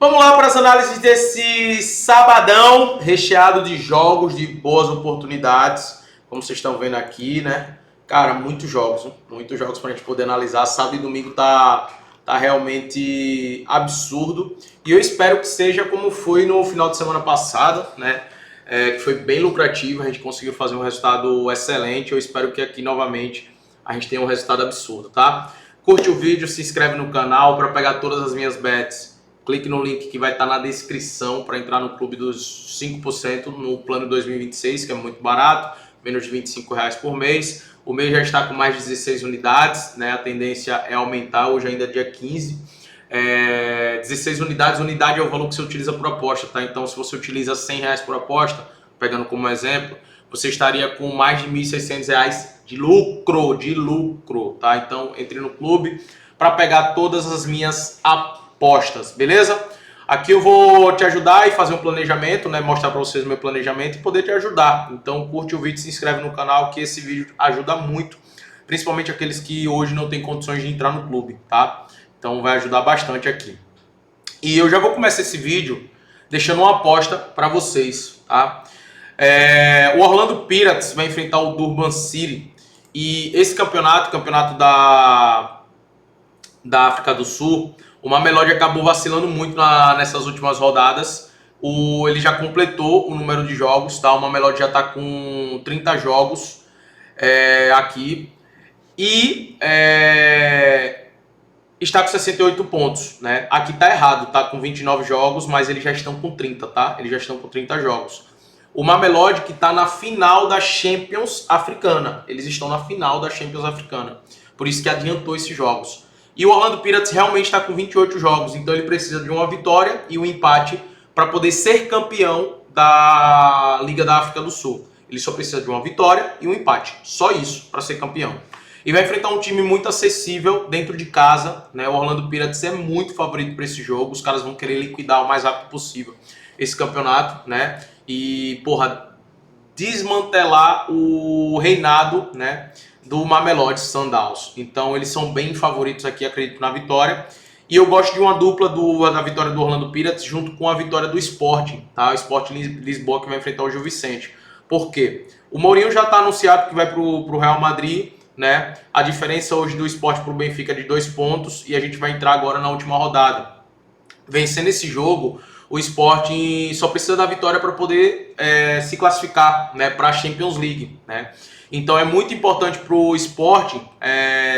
Vamos lá para as análises desse sabadão recheado de jogos, de boas oportunidades, como vocês estão vendo aqui, né? Cara, muitos jogos para a gente poder analisar. Sábado e domingo tá realmente absurdo e eu espero que seja como foi no final de semana passado, né? Que foi bem lucrativo, a gente conseguiu fazer um resultado excelente. Eu espero que aqui novamente a gente tenha um resultado absurdo, tá? Curte o vídeo, se inscreve no canal para pegar todas as minhas bets. Clique no link que vai estar na descrição para entrar no clube dos 5% no plano 2026, que é muito barato, menos de R$ 25 por mês. O mês já está com mais de 16 unidades, né? A tendência é aumentar, hoje ainda é dia 15. 16 unidades, unidade é o valor que você utiliza por aposta, tá? Então, se você utiliza R$ 100 por aposta, pegando como exemplo, você estaria com mais de R$ 1.600 de lucro, tá? Então, entre no clube para pegar todas as minhas apostas, beleza? Aqui eu vou te ajudar e fazer um planejamento, né? Mostrar para vocês o meu planejamento e poder te ajudar. Então curte o vídeo, se inscreve no canal, que esse vídeo ajuda muito, principalmente aqueles que hoje não têm condições de entrar no clube, tá? Então vai ajudar bastante aqui. E eu já vou começar esse vídeo deixando uma aposta para vocês, tá? O Orlando Pirates vai enfrentar o Durban City e esse campeonato da África do Sul, o Mamelodi acabou vacilando muito nessas últimas rodadas. Ele já completou o número de jogos, tá? O Mamelodi já está com 30 jogos aqui e está com 68 pontos, né? Aqui tá errado, tá com 29 jogos, mas eles já estão com 30, tá? Eles já estão com 30 jogos. O Mamelodi que está na final da Champions Africana. Eles estão na final da Champions Africana. Por isso que adiantou esses jogos. E o Orlando Pirates realmente está com 28 jogos, então ele precisa de uma vitória e um empate para poder ser campeão da Liga da África do Sul. Ele só precisa de uma vitória e um empate, só isso para ser campeão. E vai enfrentar um time muito acessível dentro de casa, né? O Orlando Pirates é muito favorito para esse jogo, os caras vão querer liquidar o mais rápido possível esse campeonato, né? E, desmantelar o reinado, né, do Mamelodi Sundowns. Então eles são bem favoritos aqui, acredito, na vitória. E eu gosto de uma dupla da vitória do Orlando Pirates junto com a vitória do Sporting, tá? O Sporting Lisboa que vai enfrentar o Gil Vicente. Por quê? O Mourinho já está anunciado que vai para o Real Madrid, né? A diferença hoje do Sporting para o Benfica é de 2 pontos e a gente vai entrar agora na última rodada. Vencendo esse jogo, o Sporting só precisa da vitória para poder se classificar, né, para a Champions League, né? Então é muito importante para o Sporting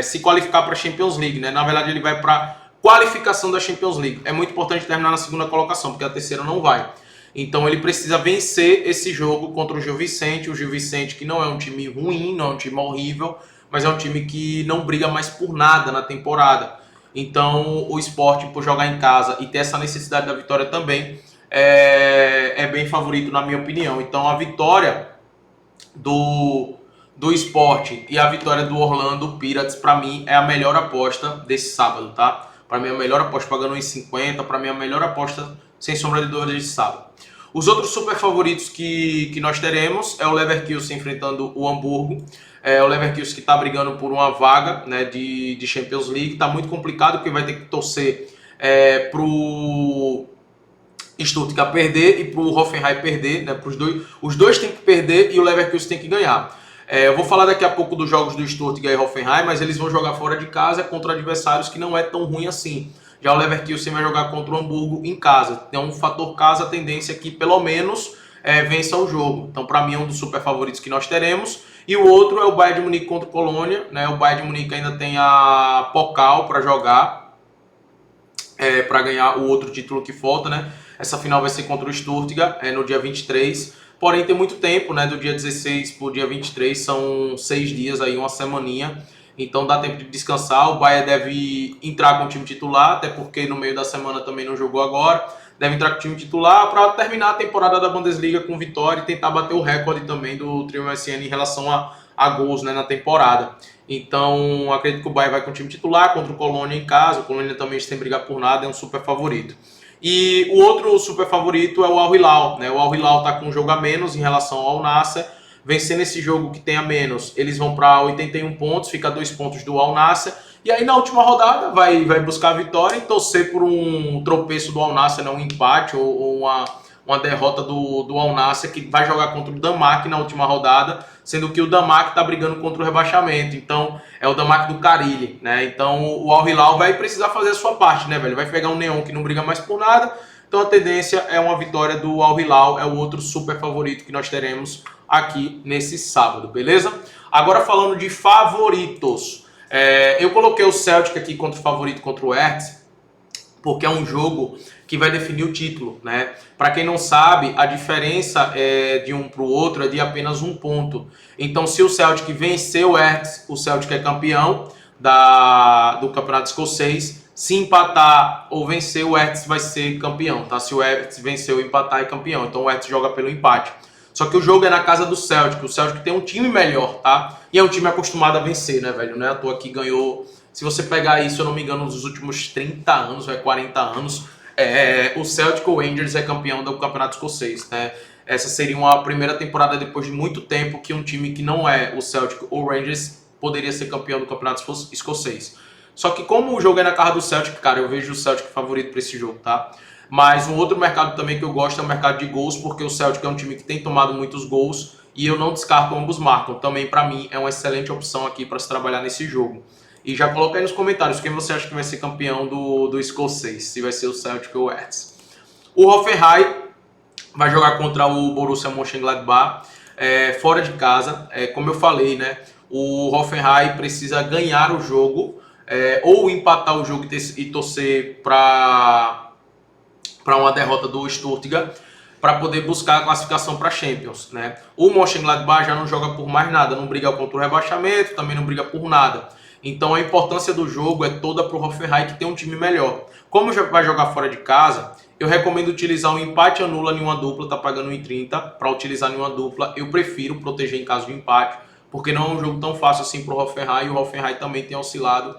se qualificar para a Champions League, né? Na verdade ele vai para a qualificação da Champions League. É muito importante terminar na segunda colocação, porque a terceira não vai. Então ele precisa vencer esse jogo contra o Gil Vicente. O Gil Vicente que não é um time ruim, não é um time horrível, mas é um time que não briga mais por nada na temporada. Então o Sporting, por jogar em casa e ter essa necessidade da vitória também, é bem favorito na minha opinião. Então a vitória do Sporting e a vitória do Orlando Pirates, para mim, é a melhor aposta desse sábado, tá? Para mim, a melhor aposta pagando 1,50, para mim, a melhor aposta, sem sombra de dúvida, desse sábado. Os outros super favoritos que nós teremos é o Leverkusen enfrentando o Hamburgo. O Leverkusen que está brigando por uma vaga, né, de Champions League. Está muito complicado porque vai ter que torcer para o Stuttgart perder e para o Hoffenheim perder, né? Os dois têm que perder e o Leverkusen tem que ganhar. Eu vou falar daqui a pouco dos jogos do Stuttgart e Hoffenheim, mas eles vão jogar fora de casa contra adversários que não é tão ruim assim. Já o Leverkusen vai jogar contra o Hamburgo em casa. Tem um fator casa, a tendência é que pelo menos vença o jogo. Então para mim é um dos super favoritos que nós teremos. E o outro é o Bayern de Munique contra o Colônia, né? O Bayern de Munique ainda tem a Pokal para jogar, para ganhar o outro título que falta, né? Essa final vai ser contra o Stuttgart, no dia 23. Porém, tem muito tempo, né? Do dia 16 para o dia 23, são 6 dias, aí, uma semaninha. Então dá tempo de descansar. O Bayern deve entrar com o time titular, até porque no meio da semana também não jogou agora. Deve entrar com o time titular para terminar a temporada da Bundesliga com vitória e tentar bater o recorde também do trio MSN em relação a gols, né, na temporada. Então acredito que o Bayern vai com o time titular contra o Colônia em casa. O Colônia também sem brigar por nada, é um super favorito. E o outro super favorito é o Al Hilal, né? O Al Hilal está com um jogo a menos em relação ao Al Nassr. Vencendo esse jogo que tem a menos, eles vão para 81 pontos, fica 2 pontos do Al Nassr. E aí na última rodada vai buscar a vitória e torcer por um tropeço do Al Nassr, né, um empate ou uma derrota do Al Nassr, que vai jogar contra o Damak na última rodada, sendo que o Damak está brigando contra o rebaixamento. Então é o Damak do Carilli, né? Então o Al Hilal vai precisar fazer a sua parte, né, velho? Vai pegar um Neon que não briga mais por nada. Então a tendência é uma vitória do Al Hilal, é o outro super favorito que nós teremos aqui nesse sábado, beleza? Agora falando de favoritos. Eu coloquei o Celtic aqui contra o favorito contra o Hertz, porque é um jogo que vai definir o título, né? Para quem não sabe, a diferença de um para o outro é de apenas um ponto. Então, se o Celtic vencer o Hertz, o Celtic é campeão do Campeonato Escocês. Se empatar ou vencer, o Hertz vai ser campeão, tá? Se o Hertz vencer ou empatar, é campeão. Então, o Hertz joga pelo empate. Só que o jogo é na casa do Celtic. O Celtic tem um time melhor, tá? E é um time acostumado a vencer, né, velho? Não é à toa que ganhou. Se você pegar aí, se eu não me engano, nos últimos 30 anos, 40 anos, o Celtic ou Rangers é campeão do Campeonato Escocês, né? Essa seria uma primeira temporada depois de muito tempo que um time que não é o Celtic ou Rangers poderia ser campeão do Campeonato Escocês. Só que como o jogo é na casa do Celtic, cara, eu vejo o Celtic favorito para esse jogo, tá? Mas um outro mercado também que eu gosto é o mercado de gols, porque o Celtic é um time que tem tomado muitos gols e eu não descarto ambos marcam. Também, para mim, é uma excelente opção aqui para se trabalhar nesse jogo. E já coloca aí nos comentários quem você acha que vai ser campeão do escocês, se vai ser o Celtic ou o Hertz. O Hoffenheim vai jogar contra o Borussia Mönchengladbach fora de casa. Como eu falei, né? O Hoffenheim precisa ganhar o jogo ou empatar o jogo e torcer para uma derrota do Stuttgart para poder buscar a classificação para Champions, né? O Mönchengladbach já não joga por mais nada, não briga contra o rebaixamento, também não briga por nada. Então a importância do jogo é toda para o Hoffenheim, que tem um time melhor. Como já vai jogar fora de casa, eu recomendo utilizar um empate anula em uma dupla, tá pagando 1,30 para utilizar em uma dupla. Eu prefiro proteger em caso de empate, porque não é um jogo tão fácil assim para o Hoffenheim, e o Hoffenheim também tem oscilado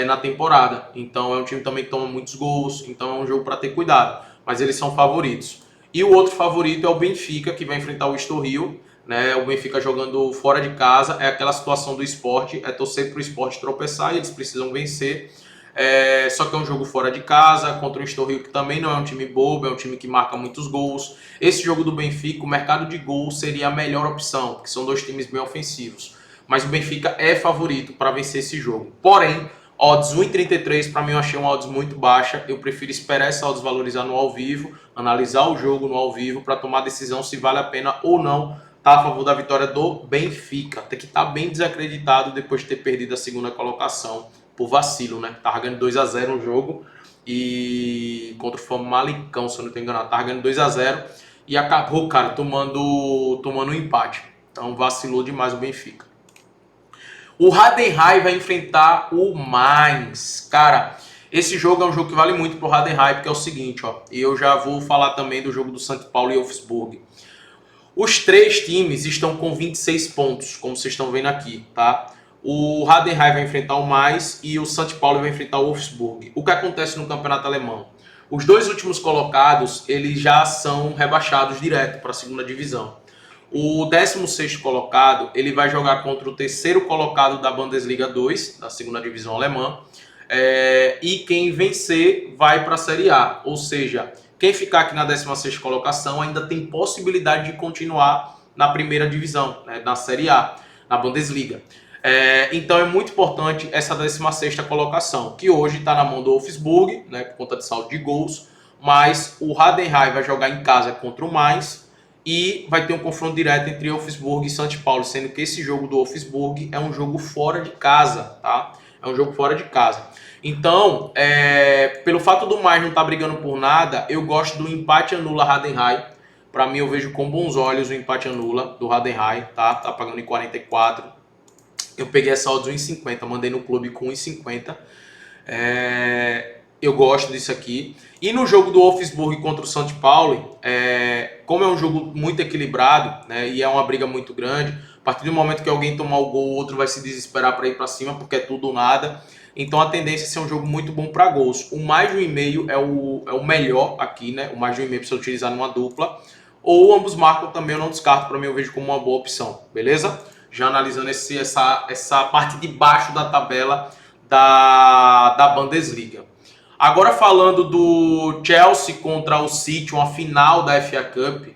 na temporada. Então é um time também que toma muitos gols, então é um jogo para ter cuidado. Mas eles são favoritos. E o outro favorito é o Benfica, que vai enfrentar o Estoril, né? O Benfica jogando fora de casa, é aquela situação do Sport, é torcer para o Sport tropeçar e eles precisam vencer. Só que é um jogo fora de casa, contra o Estoril, que também não é um time bobo, é um time que marca muitos gols. Esse jogo do Benfica, o mercado de gols seria a melhor opção, porque são dois times bem ofensivos. Mas o Benfica é favorito para vencer esse jogo. Porém, odds 1,33 para mim eu achei uma odds muito baixa. Eu prefiro esperar essa odds valorizar no ao vivo, analisar o jogo no ao vivo para tomar a decisão se vale a pena ou não tá a favor da vitória do Benfica. Tem que estar bem desacreditado depois de ter perdido a segunda colocação por vacilo, né? Tava ganhando 2-0 no jogo e contra o Famalicão, se eu não estou enganado, tava ganhando 2-0 e acabou, cara, tomando um empate. Então vacilou demais o Benfica. O Heidenheim vai enfrentar o Mainz. Cara, esse jogo é um jogo que vale muito pro Heidenheim, porque é o seguinte, ó. E eu já vou falar também do jogo do São Paulo e Wolfsburg. Os três times estão com 26 pontos, como vocês estão vendo aqui, tá? O Heidenheim vai enfrentar o Mainz e o São Paulo vai enfrentar o Wolfsburg. O que acontece no campeonato alemão? Os dois últimos colocados, eles já são rebaixados direto para a segunda divisão. O 16º colocado, ele vai jogar contra o terceiro colocado da Bundesliga 2, da segunda divisão alemã. E quem vencer vai para a Série A. Ou seja, quem ficar aqui na 16ª colocação ainda tem possibilidade de continuar na primeira divisão, né, na Série A, na Bundesliga. Então é muito importante essa 16ª colocação, que hoje está na mão do Wolfsburg, né, por conta de saldo de gols, mas o Heidenheim vai jogar em casa contra o Mainz e vai ter um confronto direto entre Wolfsburg e São Paulo, sendo que esse jogo do Wolfsburg é um jogo fora de casa, tá? É um jogo fora de casa. Então, pelo fato do Mainz não estar brigando por nada, eu gosto do empate anula Heidenheim. Para mim, eu vejo com bons olhos o empate anula do Heidenheim, tá? Tá pagando em 44. Eu peguei essa odds 1,50, mandei no clube com 1,50. Eu gosto disso aqui. E no jogo do Wolfsburg contra o São Paulo, como é um jogo muito equilibrado, né, e é uma briga muito grande, a partir do momento que alguém tomar o gol, o outro vai se desesperar para ir para cima, porque é tudo ou nada. Então a tendência é ser um jogo muito bom para gols. O mais de 1,5 é o melhor aqui, né? O mais de 1,5 para você utilizar numa dupla. Ou ambos marcam também, eu não descarto, para mim eu vejo como uma boa opção, beleza? Já analisando essa parte de baixo da tabela da Bundesliga. Agora falando do Chelsea contra o City, uma final da FA Cup,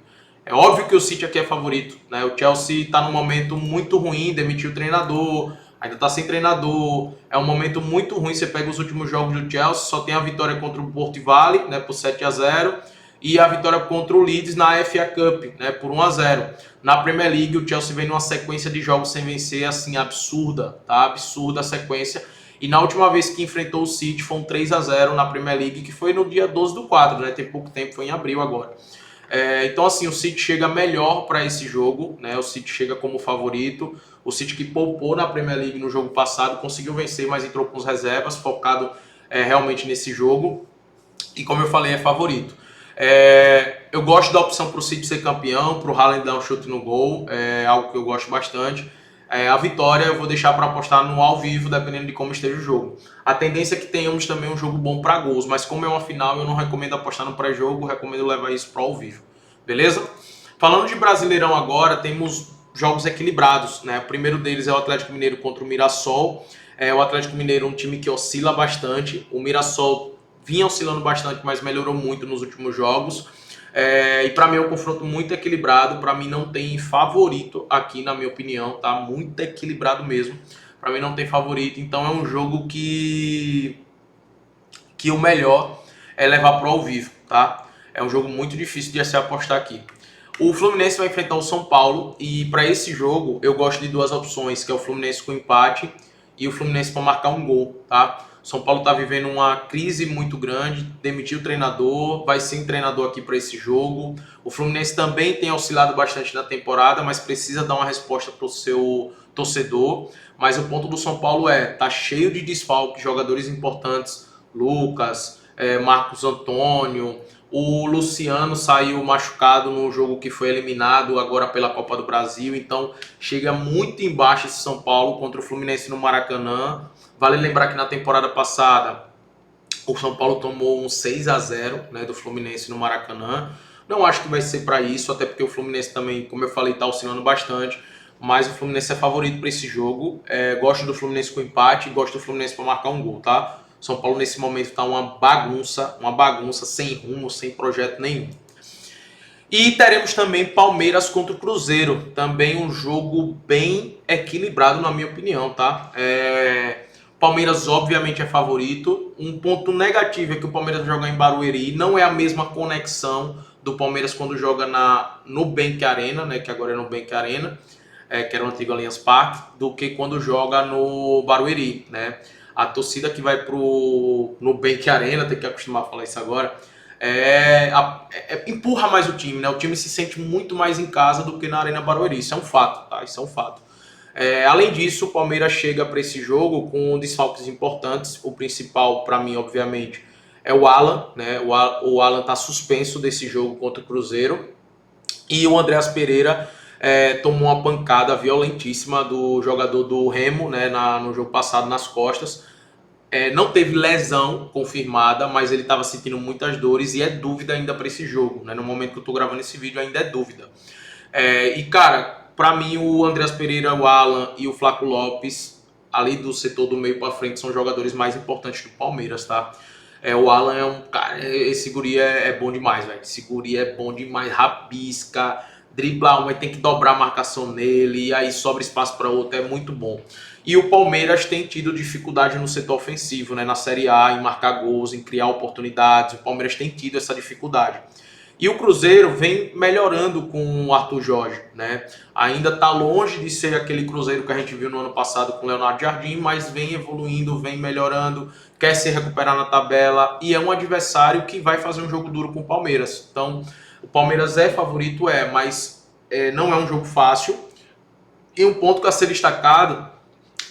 é óbvio que o City aqui é favorito, né? O Chelsea está num momento muito ruim, demitiu o treinador, ainda está sem treinador, é um momento muito ruim. Você pega os últimos jogos do Chelsea, só tem a vitória contra o Porto Vale, né, por 7-0, e a vitória contra o Leeds na FA Cup, né, por 1-0. Na Premier League, o Chelsea vem numa sequência de jogos sem vencer, assim, absurda, tá? Absurda a sequência. E na última vez que enfrentou o City foi um 3-0 na Premier League, que foi no dia 12/4, né? Tem pouco tempo, foi em abril agora. Então, assim, o City chega melhor para esse jogo, né? O City chega como favorito. O City que poupou na Premier League no jogo passado, conseguiu vencer, mas entrou com as reservas, focado realmente nesse jogo. E como eu falei, é favorito. Eu gosto da opção para o City ser campeão, para o Haaland dar um chute no gol, é algo que eu gosto bastante. A vitória eu vou deixar para apostar no ao vivo, dependendo de como esteja o jogo. A tendência é que tenhamos também um jogo bom para gols, mas como é uma final, eu não recomendo apostar no pré-jogo, recomendo levar isso para ao vivo. Beleza? Falando de Brasileirão agora, temos jogos equilibrados, né? O primeiro deles é o Atlético Mineiro contra o Mirassol. O Atlético Mineiro é um time que oscila bastante. O Mirassol vinha oscilando bastante, mas melhorou muito nos últimos jogos. E para mim é um confronto muito equilibrado. Para mim não tem favorito aqui, na minha opinião, tá? Muito equilibrado mesmo. Para mim não tem favorito. Então é um jogo que o melhor é levar pro ao vivo, tá? É um jogo muito difícil de se apostar aqui. O Fluminense vai enfrentar o São Paulo e para esse jogo eu gosto de duas opções, que é o Fluminense com empate e o Fluminense para marcar um gol, tá? São Paulo está vivendo uma crise muito grande, demitiu o treinador, vai sem treinador aqui para esse jogo. O Fluminense também tem oscilado bastante na temporada, mas precisa dar uma resposta para o seu torcedor. Mas o ponto do São Paulo tá cheio de desfalques, jogadores importantes, Lucas, Marcos Antônio, o Luciano saiu machucado no jogo que foi eliminado agora pela Copa do Brasil, então chega muito embaixo esse São Paulo contra o Fluminense no Maracanã. Vale lembrar que na temporada passada o São Paulo tomou um 6-0, né, do Fluminense no Maracanã. Não acho que vai ser para isso, até porque o Fluminense também, como eu falei, está oscilando bastante, mas o Fluminense é favorito para esse jogo. Gosto do Fluminense com empate, gosto do Fluminense para marcar um gol, tá? São Paulo nesse momento está uma bagunça sem rumo, sem projeto nenhum. E teremos também Palmeiras contra o Cruzeiro, também um jogo bem equilibrado na minha opinião, tá? Palmeiras obviamente é favorito. Um ponto negativo é que o Palmeiras vai jogar em Barueri, não é a mesma conexão do Palmeiras quando joga no Nubank Arena, né, que agora é no Nubank Arena, que era o antigo Allianz Parque, do que quando joga no Barueri, né? A torcida que vai no Nubank Arena, tem que acostumar a falar isso agora, empurra mais o time, né? O time se sente muito mais em casa do que na Arena Barueri. Isso é um fato, tá? Isso é um fato. Além disso, o Palmeiras chega para esse jogo com desfalques importantes. O principal, para mim, obviamente, é o Alan, né? O Alan está suspenso desse jogo contra o Cruzeiro. E o Andreas Pereira tomou uma pancada violentíssima do jogador do Remo, né, no jogo passado nas costas. Não teve lesão confirmada, mas ele estava sentindo muitas dores e é dúvida ainda para esse jogo, né? No momento que eu estou gravando esse vídeo ainda é dúvida. E cara, para mim o Andreas Pereira, o Alan e o Flaco Lopes, ali do setor do meio para frente, são os jogadores mais importantes do Palmeiras, tá? O Alan é um cara, esse guri é bom demais, velho. Esse guri é bom demais, rabisca, dribla um, aí tem que dobrar a marcação nele, e aí sobra espaço para outro, é muito bom. E o Palmeiras tem tido dificuldade no setor ofensivo, né, na Série A, em marcar gols, em criar oportunidades. O Palmeiras tem tido essa dificuldade. E o Cruzeiro vem melhorando com o Arthur Jorge, né? Ainda está longe de ser aquele Cruzeiro que a gente viu no ano passado com o Leonardo Jardim, mas vem evoluindo, vem melhorando, quer se recuperar na tabela e é um adversário que vai fazer um jogo duro com o Palmeiras. Então, o Palmeiras é favorito, mas não é um jogo fácil. E um ponto que a ser destacado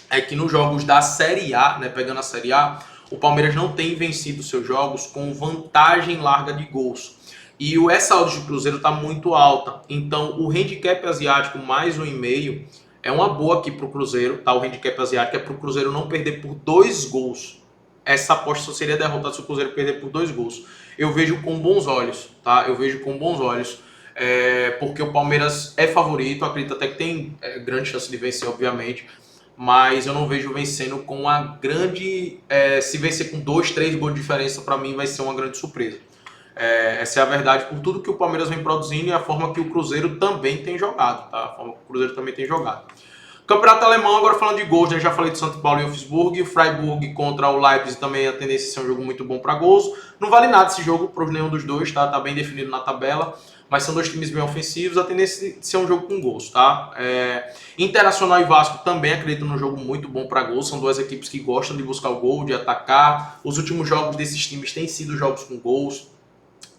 é que nos jogos da Série A, né, pegando a Série A, o Palmeiras não tem vencido seus jogos com vantagem larga de gols. E essa odd de Cruzeiro está muito alta. Então, o handicap asiático mais 1,5 é uma boa aqui para o Cruzeiro. Tá? O handicap asiático é para o Cruzeiro não perder por 2 gols. Essa aposta só seria derrotada se o Cruzeiro perder por 2 gols. Eu vejo com bons olhos, tá? Eu vejo com bons olhos. Porque o Palmeiras é favorito. Acredito até que tem grande chance de vencer, obviamente. mas eu não vejo vencendo com uma grande... se vencer com 2, 3 gols de diferença, para mim vai ser uma grande surpresa. Essa é a verdade por tudo que o Palmeiras vem produzindo e a forma que o Cruzeiro também tem jogado, tá? A forma que o Cruzeiro também tem jogado. Campeonato Alemão, agora falando de gols, né? Já falei do São Paulo e Wolfsburg, o Freiburg contra o Leipzig também a tendência a ser um jogo muito bom para gols. Não vale nada esse jogo para nenhum dos dois, tá? Tá bem definido na tabela, mas são dois times bem ofensivos, a tendência de ser um jogo com gols, tá? Internacional e Vasco também acredito num jogo muito bom para gols, são duas equipes que gostam de buscar o gol, de atacar. Os últimos jogos desses times têm sido jogos com gols,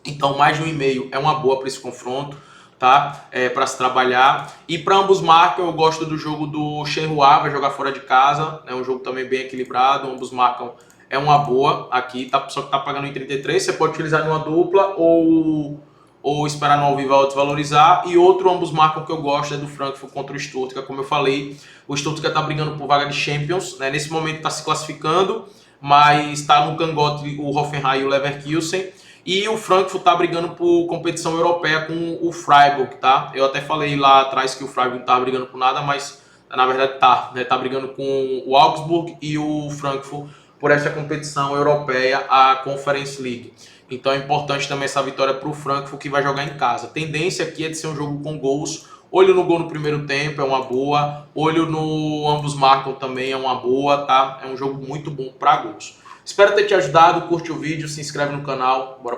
então mais de 1,5 é uma boa para esse confronto, tá? Para se trabalhar. E para ambos marcam, eu gosto do jogo do Shenhua, vai jogar fora de casa, é um jogo também bem equilibrado, ambos marcam, é uma boa aqui, tá, só que tá pagando em 33, você pode utilizar numa dupla ou esperar no ao vivo desvalorizar. E outro ambos marcam que eu gosto é do Frankfurt contra o Stuttgart, como eu falei, o Stuttgart tá brigando por vaga de Champions, né? Nesse momento tá se classificando, mas tá no cangote o Hoffenheim e o Leverkusen. E o Frankfurt tá brigando por competição europeia com o Freiburg, tá? Eu até falei lá atrás que o Freiburg não tá brigando por nada, mas na verdade tá, né? Tá brigando com o Augsburg e o Frankfurt por essa competição europeia, a Conference League. Então é importante também essa vitória para o Frankfurt, que vai jogar em casa. A tendência aqui é de ser um jogo com gols. Olho no gol no primeiro tempo, é uma boa. Olho no ambos marcam também, é uma boa, tá? É um jogo muito bom para gols. Espero ter te ajudado, curte o vídeo, se inscreve no canal. Bora